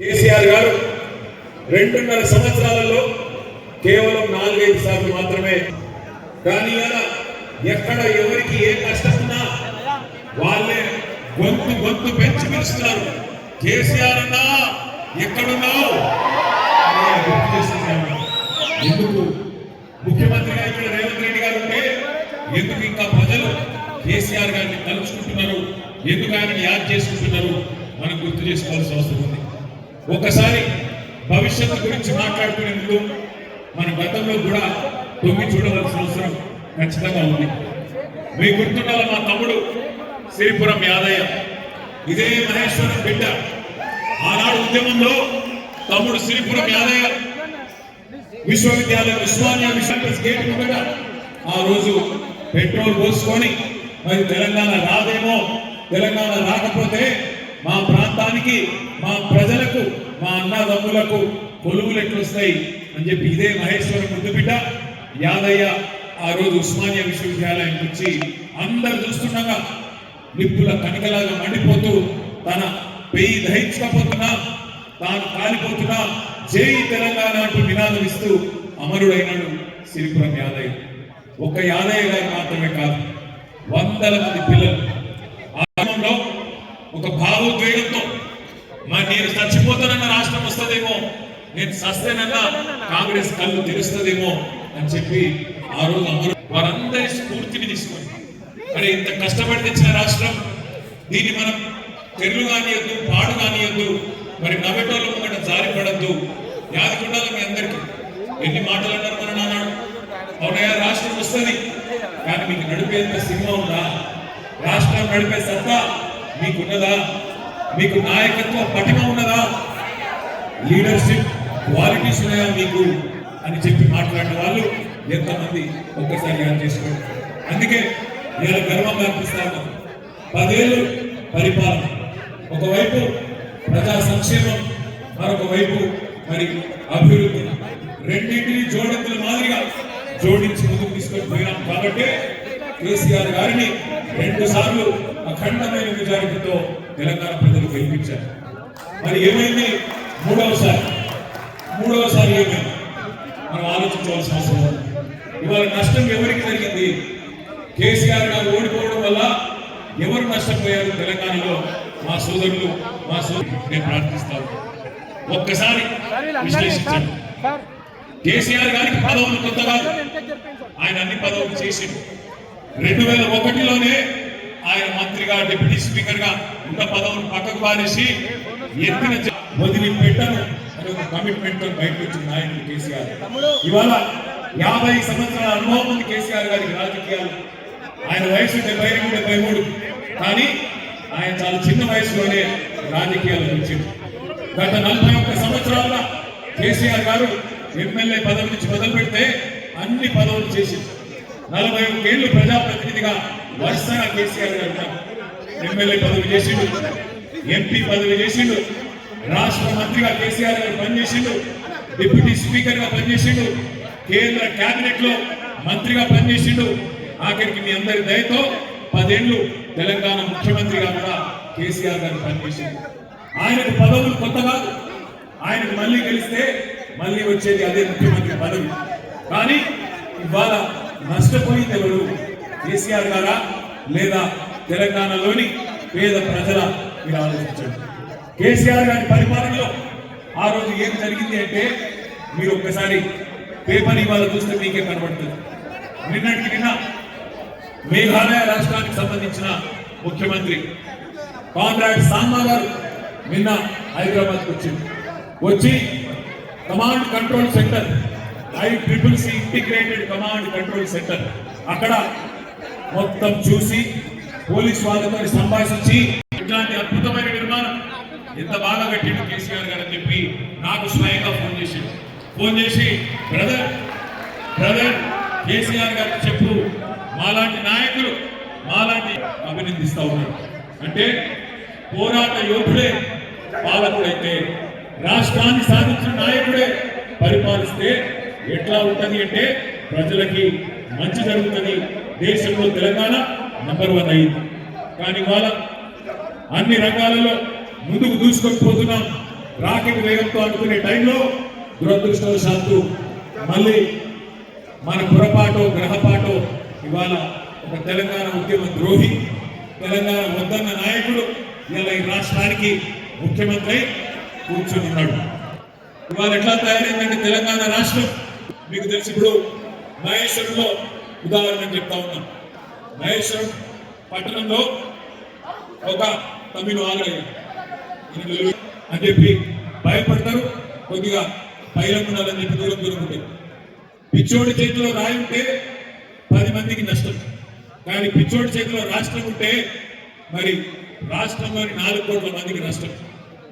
కేసీఆర్ గారు 2.5 సంవత్సరాలలో కేవలం 4-5 సార్లు మాత్రమే కానీ అలా ఎక్కడ ఎవరికి ఏ కష్టం ఉన్నా వాళ్ళే గొంతు పెంచి పిలుస్తున్నారు. కేసీఆర్ అన్నా ఎక్కడున్నావు ఎందుకు ముఖ్యమంత్రిగా ఇక్కడ రేవంత్ రెడ్డి గారు ఉంటే ఎందుకు ఇంకా ప్రజలు కేసీఆర్ గారిని తలుచుకుంటున్నారు, ఎందుకు ఆయనని యాద్ చేసుకుంటున్నారు మనం గుర్తు చేసుకోవాల్సిన అవసరం ఉంది. ఒకసారి భవిష్యత్తు గురించి మాట్లాడుకునే ముందు మన గతంలో కూడా తొంగి చూడవలసిన అవసరం ఖచ్చితంగా ఉంది. మీ గుర్తుండాల మా తమ్ముడు శ్రీపురం యాదయ్య, ఇదే మహేశ్వరం బిడ్డ. ఆనాడు ఉద్యమంలో తమ్ముడు శ్రీపురం యాదయ్య విశ్వవిద్యాలయం ఉస్మానియా విశ్వవిద్యాలయం గేట్ ముంగట ఆ రోజు పెట్రోల్ పోసుకొని మరి తెలంగాణ రాదేమో, తెలంగాణ రాకపోతే మా ప్రాంతానికి మా ప్రజలకు మా అన్నదమ్ములకు కొలువులు ఎట్లొస్తాయి అని చెప్పి ఇదే మహేశ్వరం ముద్దు బిడ్డ యాదయ్య ఆ రోజు ఉస్మానియా విశ్వవిద్యాలయానికి వచ్చి అందరు చూస్తుండగా నిప్పుల కనికలాగా మండిపోతూ తన పెయి దహించకపోతున్నా తాను కాలిపోతున్నా జై తెలంగాణ అంటూ నినాదం ఇస్తూ అమరుడైనాడు శ్రీపురం యాదయ్య. ఒక యాదయ్య గారు మాత్రమే కాదు, వందల మంది పిల్లలు ఆ గ్రామంలో ఒక భావోద్వేగంతో నేను చచ్చిపోతానన్న రాష్ట్రం వస్తుందేమో, నేను సస్తేనన్నా కాంగ్రెస్ కళ్ళు తెరుస్తుందేమో అని చెప్పి ఆ రోజు వారందరి స్ఫూర్తిని తీసుకొని మరి ఇంత కష్టపడి తెచ్చిన రాష్ట్రం, దీన్ని మనం తెరులు కానియద్దు, పాడు కానియద్దు, మరి నవ్వేటోళ్ళ ముంగట జారిపడద్దు. యాదకుండాలి మీ అందరికీ ఎన్ని మాటలు అన్నారు మన నాన్నాడు. అవునయ్యా రాష్ట్రం వస్తుంది కానీ మీకు నడిపేంత సినిమా ఉందా? రాష్ట్రం నడిపే సత్తా మీకున్నదా? మీకు నాయకత్వ పటిమ ఉన్నదా? లీడర్షిప్ క్వాలిటీస్ ఉన్నాయా మీకు అని చెప్పి మాట్లాడిన వాళ్ళు ఎంతమంది ఒక్కసారి యాద్ చేసుకోండి. అందుకే ఇలా గర్వంగా అనిపిస్తాను. 10 ఏళ్ళు పరిపాలన, ఒకవైపు ప్రజా సంక్షేమం, మరొక వైపు మరి అభివృద్ధి, రెండింటిని జోడింపుల మాదిరిగా జోడించి ముందుకు తీసుకొని పోయినాం. కాబట్టి కేసీఆర్ గారిని 2 సార్లు అఖండమైన మెజారిటీతో తెలంగాణ ప్రజలు గెలిపించారు. మరి ఏమైంది మూడవసారి ఏమైంది మనం ఆలోచించవలసిన అవసరం ఉంది. ఇవాళ నష్టం ఎవరికి జరిగింది? కేసీఆర్ గారు ఓడిపోవడం వల్ల ఎవరు నష్టపోయారు తెలంగాణలో? మా సోదరులు నేను ప్రార్థిస్తాను ఒక్కసారి విశ్లేషించండి. కేసీఆర్ గారికి పదవులు కొత్తగా, ఆయన అన్ని పదవులు చేసిండు. 2001లోనే ఆయన మంత్రిగా, డిప్యూటీ స్పీకర్ గా ఉన్న పదవులు పక్కకు పారేసి ఎత్తిన వదిలిపెట్టను అనే ఒక కమిట్మెంట్ తో బయటకు వచ్చిన నాయకుడు కేసీఆర్. ఇవాళ 50 సంవత్సరాల అనుభవం ఉంది కేసీఆర్ గారికి రాజకీయాలు. ఆయన వయసు 72-73, కానీ ఆయన చాలా చిన్న వయసులోనే రాజకీయాలు వచ్చింది. గత 41 సంవత్సరాలుగా కేసీఆర్ గారు ఎమ్మెల్యే పదవి నుంచి మొదలు పెడితే అన్ని పదవులు చేసింది. 41 ఏళ్ళు ప్రజాప్రతినిధిగా వరుసగా కేసీఆర్ గారు ఎమ్మెల్యే పదవి చేసిండు, ఎంపీ పదవి చేసిండు, రాష్ట్ర మంత్రిగా కేసీఆర్ గారు పనిచేసిండు, డిప్యూటీ స్పీకర్ గా పనిచేసిండు, కేంద్ర కేబినెట్ లో మంత్రిగా పనిచేసిండు. ఆఖరికి మీ అందరి దయతో 10 ఏళ్ళు తెలంగాణ ముఖ్యమంత్రిగా కూడా కేసీఆర్ గారు పనిచేసిండు. ఆయనకు పదవులు కొత్త కాదు, ఆయనకు మళ్ళీ గెలిస్తే మళ్ళీ వచ్చేది అదే ముఖ్యమంత్రి పదవి. కానీ ఇవాళ నష్టపోయింది ఎవరు? కేసీఆర్ గారా లేదా తెలంగాణలోని పేద ప్రజల? మీరు ఆలోచించండి. కేసీఆర్ గారి పరిపాలనలో ఆ రోజు ఏం జరిగింది అంటే మీరు ఒక్కసారి పేపర్ ఇవాళ చూస్తే మీకే కనబడుతుంది. నిన్నటికి నిన్న మేఘాలయ రాష్ట్రానికి సంబంధించిన ముఖ్యమంత్రి కాన్రాడ్ సాంగ్మా గారు నిన్న హైదరాబాద్కి వచ్చి command control centre, ICCC integrated command control centre అక్కడ మొత్తం చూసి పోలీస్ వాళ్ళతో సంభాషించి ఇట్లాంటి అద్భుతమైన నిర్మాణం ఎంత బాగా కట్టిండు కేసీఆర్ గారు అని చెప్పి నాకు స్వయంగా ఫోన్ చేసి బ్రదర్ కేసీఆర్ గారికి చెప్పు, మాలాంటి నాయకులు మాలాంటి అభినందిస్తా ఉన్నారు. అంటే పోరాట యోధుడే పాలకుడైతే, రాష్ట్రాన్ని సాధించిన నాయకుడే పరిపాలిస్తే ఎట్లా ఉంటుంది అంటే ప్రజలకి మంచి జరుగుతుంది. దేశంలో తెలంగాణ నంబర్ 1 అయింది. కానీ వాళ్ళ అన్ని రంగాలలో ముందుకు దూసుకొని పోతున్నాం. రాకెట్ వేగంతో అనుకునే టైంలో దురదృష్టవశాత్తు మళ్ళీ మన పొరపాటు గ్రహపాటు ఇవాళ ఒక తెలంగాణ ఉద్యమ ద్రోహి, తెలంగాణ వద్దన్న నాయకుడు ఇవాళ ఈ రాష్ట్రానికి ముఖ్యమంత్రి కూర్చొని ఉన్నాడు. ఇవాళ ఎట్లా తయారైందంటే తెలంగాణ రాష్ట్రం మీకు తెలిసి ఇప్పుడు మహేశ్వరంలో ఉదాహరణ చెప్తా ఉన్నాం. మహేశ్వరం పట్టణంలో ఒక తమిళ ఆలయం అని చెప్పి భయపడతారు, కొద్దిగా పైలంగుండాలని చెప్పి దూరం దూరం ఉంటుంది. పిచ్చోడి చేతిలో రాయి ఉంటే 10 మందికి నష్టం, కానీ పిచ్చోడి చేతిలో రాష్ట్రం ఉంటే మరి రాష్ట్రంలోని 4 కోట్ల మందికి నష్టం.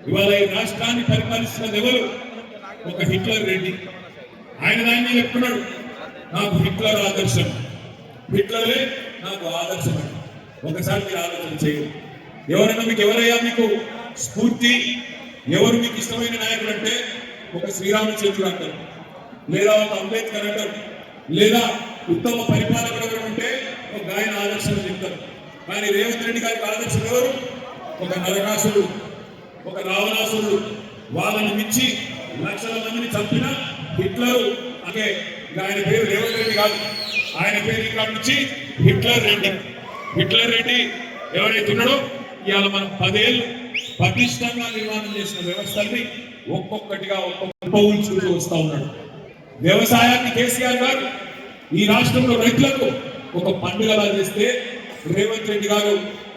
ఇవాళ ఈ రాష్ట్రాన్ని పరిపాలిస్తున్నది ఎవరు? ఒక హిట్లర్ రెడ్డి. ఆయన దాన్ని చెప్తున్నాడు, నాకు హిట్లర్ ఆదర్శం, హిట్లరే నాకు ఆదర్శం అని. ఒకసారి మీరు ఆలోచన చేయండి. ఎవరైనా ఎవరయ్యా మీకు స్ఫూర్తి, ఎవరు మీకు ఇష్టమైన నాయకుడు అంటే ఒక శ్రీరామచంద్రుడు అంటారు, లేదా ఒక అంబేద్కర్ అంటారు, లేదా ఉత్తమ పరిపాలకుడు అంటే ఒక ఆయన ఆదర్శం చెప్తారు. కానీ రేవంత్ రెడ్డి గారికి ఆదర్శం ఎవరు? ఒక నరకాసుడు, ఒక రావణాసురుడు. వాళ్ళని మించి లక్షల మందిని చంపిన హిట్లరు. అంటే ఆయన పేరు రేవంత్ రెడ్డి కాదు, ఆయన పేరు ఇక్కడ నుంచి హిట్లర్ రెడ్డి. హిట్లర్ రెడ్డి ఎవరైతే ఉన్నాడో ఇవాళ మనం 10 ఏళ్ళు పటిష్టంగా నిర్మాణం చేసిన వ్యవస్థల్ని ఒక్కొక్కటిగా ఒక్కొక్క వస్తూ ఉన్నాడు. వ్యవసాయాన్ని కేసీఆర్ గారు ఈ రాష్ట్రంలో రైతులకు ఒక పండుగలా చేస్తే రేవంత్ రెడ్డి గారు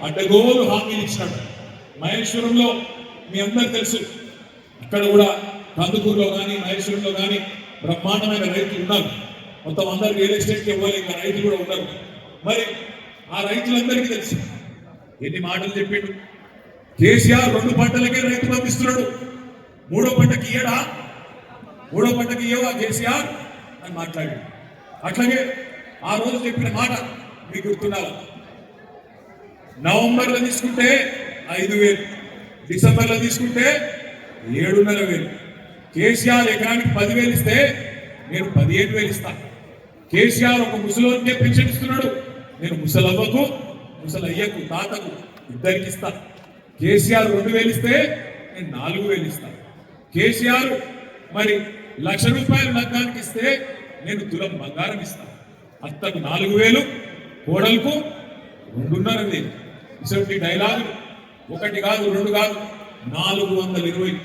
అడ్డగోలు హామీలు ఇచ్చినాడు. మహేశ్వరంలో మీ అందరికి తెలుసు, ఇక్కడ కూడా కందుకూరులో కానీ మహేశ్వరంలో కానీ బ్రహ్మాండమైన రైతులు ఉన్నారు. మొత్తం అందరు రియల్ ఎస్టేట్కి ఇవ్వాలి, ఇంకా రైతులు కూడా ఉన్నారు. మరి ఆ రైతులందరికీ తెలుసు ఎన్ని మాటలు చెప్పిండు. కేసీఆర్ 2 పంటలకే రైతు పంపిస్తున్నాడు, 3వ పంటకి ఇయ్యడా, 3వ పంటకి ఇయ్యవా కేసీఆర్ అని మాట్లాడాడు. అట్లాగే ఆ రోజు చెప్పిన మాట మీకు గుర్తుండాలి. నవంబర్లో తీసుకుంటే 5,000, డిసెంబర్లో తీసుకుంటే 7,500. కేసీఆర్ ఎకరానికి 10,000 ఇస్తే నేను 15,000 ఇస్తాను. కేసీఆర్ ఒక ముసలోనికే పెన్షన్ ఇస్తున్నాడు, నేను ముసలవ్వకు ముసలయ్యకు తాతకు ఇద్దరికి ఇస్తాను. కేసీఆర్ 2,000 ఇస్తే నేను 4,000 ఇస్తాను. కేసీఆర్ మరి ₹1,00,000 లగ్నానికి ఇస్తే నేను తులం బంగారం ఇస్తాను. అత్తకు 4,000, కోడలకు 2,500. ఇటువంటి డైలాగులు 1 కాదు 2 కాదు 420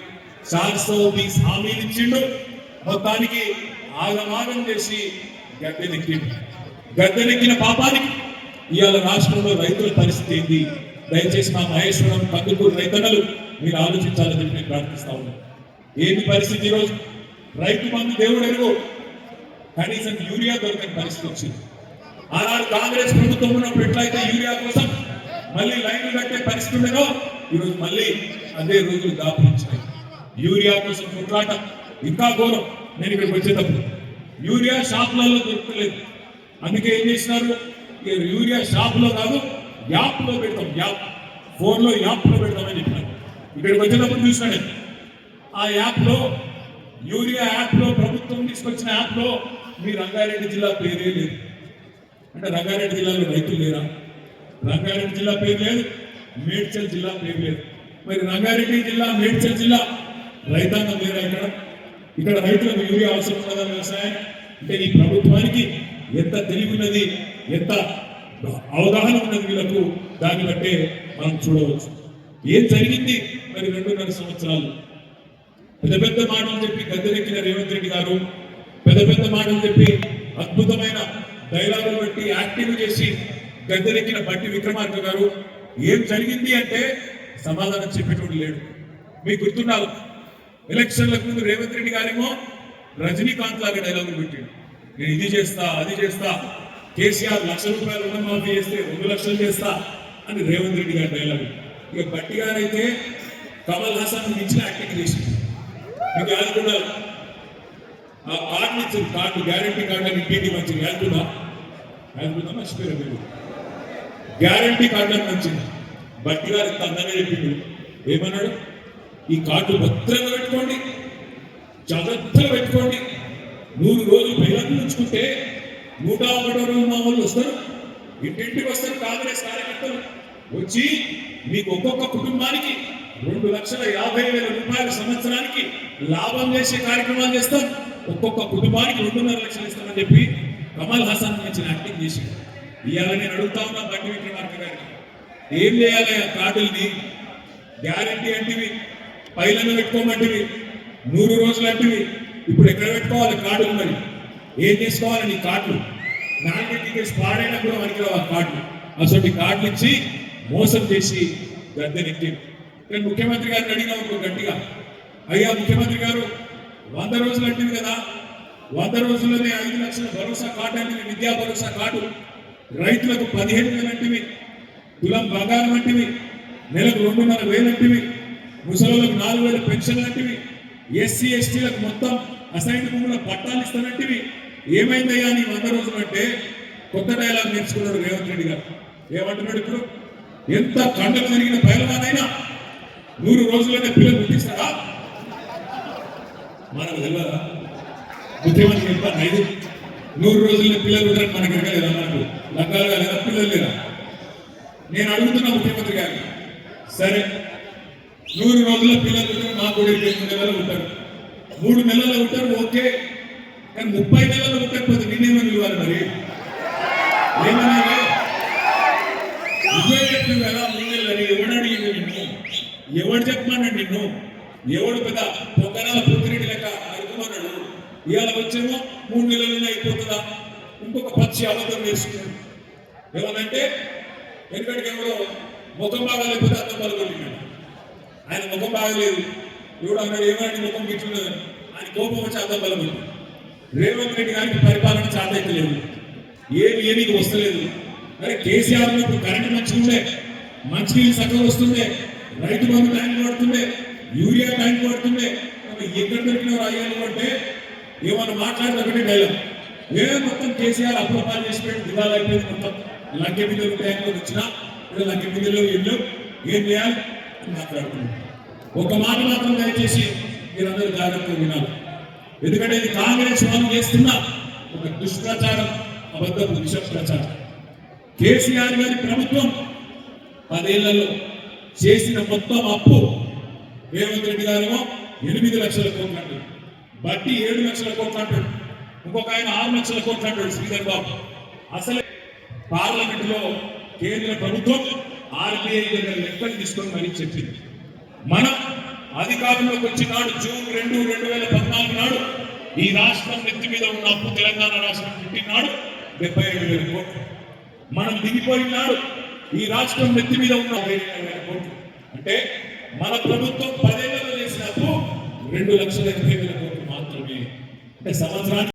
420 హామీలు ఇచ్చిండు. మొత్తానికి ఆగమాగం చేసి గద్దెనెక్కిండు. గద్దెనెక్కిన పాపానికి ఇవాళ రాష్ట్రంలో రైతుల పరిస్థితి ఏంటి? దయచేసి మా మహేశ్వరం కందుకూరు రైతన్నలు మీరు ఆలోచించాలని చెప్పి నేను ప్రార్థిస్తా ఉన్నాను. ఏంటి పరిస్థితి ఈరోజు? రైతు బంధు దేవుడు ఎరుగు, కనీసం యూరియా దొరకని పరిస్థితి వచ్చింది. ఆనాడు కాంగ్రెస్ ప్రభుత్వం ఉన్నప్పుడు ఎట్లయితే యూరియా కోసం మళ్ళీ లైన్లు కట్టే పరిస్థితి ఉండేదో ఈరోజు మళ్ళీ అదే రోజులు దాపురించినాయి. యూరియా కోసం కొట్లాట ఇంకా ఘోరం. నేను ఇక్కడికి వచ్చేటప్పుడు యూరియా షాపులలో దొరకలేదు, అందుకే ఏం చేసినారు, యూరియా షాపులో కాదు యాప్లో పెడతాం, యాప్ ఫోన్లో యాప్లో పెడతామని చెప్పినారు. ఇక్కడికి వచ్చేటప్పుడు చూసినాను, ఆ యాప్లో యూరియా యాప్లో ప్రభుత్వం తీసుకొచ్చిన యాప్లో మీ రంగారెడ్డి జిల్లా పేరే లేదు. అంటే రంగారెడ్డి జిల్లాలో రైతులు లేరా? రంగారెడ్డి జిల్లా పేరు లేదు, మేడ్చల్ జిల్లా పేరు లేదు. మరి రంగారెడ్డి జిల్లా మేడ్చల్ జిల్లా రైతాంగం లేరా? ఇక్కడ రైతులకు యూరియా అవసరం ఉన్నదా? వ్యవసాయం అంటే ఈ ప్రభుత్వానికి ఎంత తెలివి ఉన్నది, ఎంత అవగాహన ఉన్నది వీళ్ళకు, దాన్ని బట్టే మనం చూడవచ్చు. ఏం జరిగింది మరి 2.5 సంవత్సరాలు? పెద్ద పెద్ద మాటలు చెప్పి గద్దెనెక్కిన రేవంత్ రెడ్డి గారు, పెద్ద పెద్ద మాటలు చెప్పి అద్భుతమైన డైలాగులు బట్టి యాక్టివ్ చేసి గద్దెనెక్కిన బట్టి విక్రమార్క గారు ఏం జరిగింది అంటే సమాధానం చెప్పేటోడు లేడు. మీకు గుర్తుండాలి, ఎలక్షన్లకు ముందు రేవంత్ రెడ్డి గారేమో రజనీకాంత్ లాగా డైలాగులు పెట్టాడు, నేను ఇది చేస్తా అది చేస్తా, కేసీఆర్ ₹1,00,000 రుణమాఫీ చేస్తే 2 లక్షలు చేస్తా అని రేవంత్ రెడ్డి గారి డైలాగు. ఇక బట్టి గారైతే కమల్ హాసన్ మించిన యాక్టింగ్ చేసింది. మీకు అనుకున్నారు ఆ కార్డు ఇచ్చింది, కార్డు గ్యారంటీ కార్డు అని ఇంటికి మంచిది అనుకున్నా మర్చిపోయారు మీరు. గ్యారంటీ కార్డు అని మంచిది. బట్టి గారు ఇంత అందంగా చెప్పిండు, ఏమన్నాడు, ఈ కార్డు భద్రంగా పెట్టుకోండి, జాగ్రత్తగా పెట్టుకోండి, 100 రోజులు పైలంగా ఉంచుకుంటే 101వ రోజు మా వాళ్ళు వస్తారు, ఇంటింటికి వస్తారు కాంగ్రెస్ కార్యకర్తలు వచ్చి మీకు ఒక్కొక్క కుటుంబానికి 2,50,000 రూపాయల సంవత్సరానికి లాభం చేసే కార్యక్రమాలు చేస్తాం. ఒక్కొక్క కుటుంబానికి 2.5 లక్షలు ఇస్తామని చెప్పి కమల్ హాసన్ గురించి యాక్టింగ్ చేసి ఇవాళ నేను అడుగుతా ఉన్నా బండి విక్రమార్క గారికి, ఏం చేయాలి ఆ కార్డుల్ని? గ్యారంటీ అంటివి, పైలను పెట్టుకోమంటివి, 100 రోజులు అంటివి, ఇప్పుడు ఎక్కడ పెట్టుకోవాలి కార్డులు? మరి ఏం చేసుకోవాలి నీ కార్డులు? నాలుగు టికెట్స్ పాడైనా కూడా మనకి ఆ కార్డులు, అసలు కార్డులు ఇచ్చి మోసం చేసి గద్దెనెక్కి. నేను ముఖ్యమంత్రి గారిని అడిగినా ఇంకో గట్టిగా, అయ్యా ముఖ్యమంత్రి గారు 100 రోజులు అంటివి కదా, 100 రోజుల్లోనే 5 లక్షల భరోసా కార్డు అంటివి, విద్యా భరోసా కార్డు, రైతులకు 15,000 అంటివి, తులం బంగారం అంటివి, నెలకు 2,500 అంటివి, ముసలులకు 4,000 పెన్షన్లు అంటివి, ఎస్సీ ఎస్టీలకు మొత్తం అసైన్ భూముల పట్టాలు ఇస్తానంటివి. ఏమైందయ్యా నీ 100 రోజులు అంటే? కొత్త డైలాగ్ నేర్చుకున్నాడు రేవంత్ రెడ్డి గారు. ఏమంటున్నాడు ఇప్పుడు? ఎంత కండకు జరిగిన పైలవానైనా 100 రోజుల్లోనే పిల్లలు పుట్టిస్తారా? మనకు తెలియదా? ముఖ్యమంత్రి చెప్పారు 100 రోజుల్లో పిల్లలు ఉంటారని మనకి ఎరగలేదా? మనకు లగ్గాలుగా లేదా? పిల్లలు లేదా? నేను అడుగుతున్నా ముఖ్యమంత్రి గారు, సరే 100 రోజుల్లో పిల్లలు ఉంటారు, మా కూడా 2 నెలలు ఉంటారు, 3 నెలలు ఉంటారు, ఓకే. కానీ 30 నెలలు ఉండకపోతే నేనేమని ఇవ్వాలి? మరి ఏమన్నా ఉపయోగించు కదా 3 నెలలని? ఎవడు అడిగింది నిన్ను? ఎవడు చెప్పమన్నాడు నిన్ను? ఎవడు పెద్ద పొంగనాల పుత్రుడి లెక్క అడుగుమన్నాడు? ఇవాళ వచ్చేమో 3 నెలలనే అయిపోతుందా? ఇంకొక పచ్చి అబద్ధం వేసుకున్నాడు. ఏమనంటే ఎందుకంటే ఎవడో ముఖం బాగాలేకపోతే అర్థం పలుకొట్టినాడు. ఆయన ముఖం బాగలేదు, ఎవడు అన్నాడు ఏమన్నా ముఖం గిట్లున్నదని, ఆయన కోపం వచ్చి అర్థం పలుకొట్టింది. రేవంత్ రెడ్డి గారికి పరిపాలన చాతెక్కలేదు, ఏమీకి వస్తలేదు. అరే కేసీఆర్ ఇప్పుడు కరెంటు మంచిగా ఉండే, మంచినీళ్ళు చక్కగా వస్తుండే, Rythu Bandhu tank పడుతుండే, urea tank పడుతుండే, ఎక్కడ దొరికినవారు అయ్యాను అంటే ఏమన్నా మాట్లాడితే ఒకటే డైలాగ్, మొత్తం కేసీఆర్ అప్రూపాలు చేసి పెట్టి దివాళ అయిపోయింది, మొత్తం లంకె బిల్లులు ట్యాంక్లో వచ్చినా లంకె బిల్లులో ఇల్లు ఏం చేయాలి మాట్లాడుతున్నాం. ఒక మాట మాత్రం దయచేసి మీరందరూ జాగ్రత్తగా వినాలి. ఎందుకంటే ఇది కాంగ్రెస్ వాళ్ళు చేస్తున్న ఒక దుష్ప్రచారం, అబద్ధపు విష ప్రచారం. కేసీఆర్ గారి ప్రభుత్వం 10 ఏళ్లలో చేసిన మొత్తం అప్పు రేవంత్ రెడ్డి గారేమో 8 లక్షల కోట్లు అంటాడు, బట్టి 7 లక్షల కోట్లు అంటాడు, ఇంకొక ఆయన 6 లక్షల కోట్లు అంటాడు శ్రీధర్ బాబు. అసలే పార్లమెంటులో కేంద్ర ప్రభుత్వం ఆర్బీఐ దగ్గర లెక్కలు తీసుకొని మరీ చెప్పింది. మనం అధికారంలోకి వచ్చినాడు జూన్ 2, 2014 నాడు ఈ రాష్ట్రం నెత్తి మీద ఉన్న అప్పు, తెలంగాణ రాష్ట్రం పుట్టినాడు 77,000 కోట్లు. మనం దిగిపోయినాడు ఈ రాష్ట్రం నెత్తి మీద ఉన్న 27,000 కోట్లు. అంటే మన ప్రభుత్వం 10 ఏళ్లలో చేసిన అప్పు 2,80,000 కోట్లు మాత్రమే. అంటే సంవత్సరానికి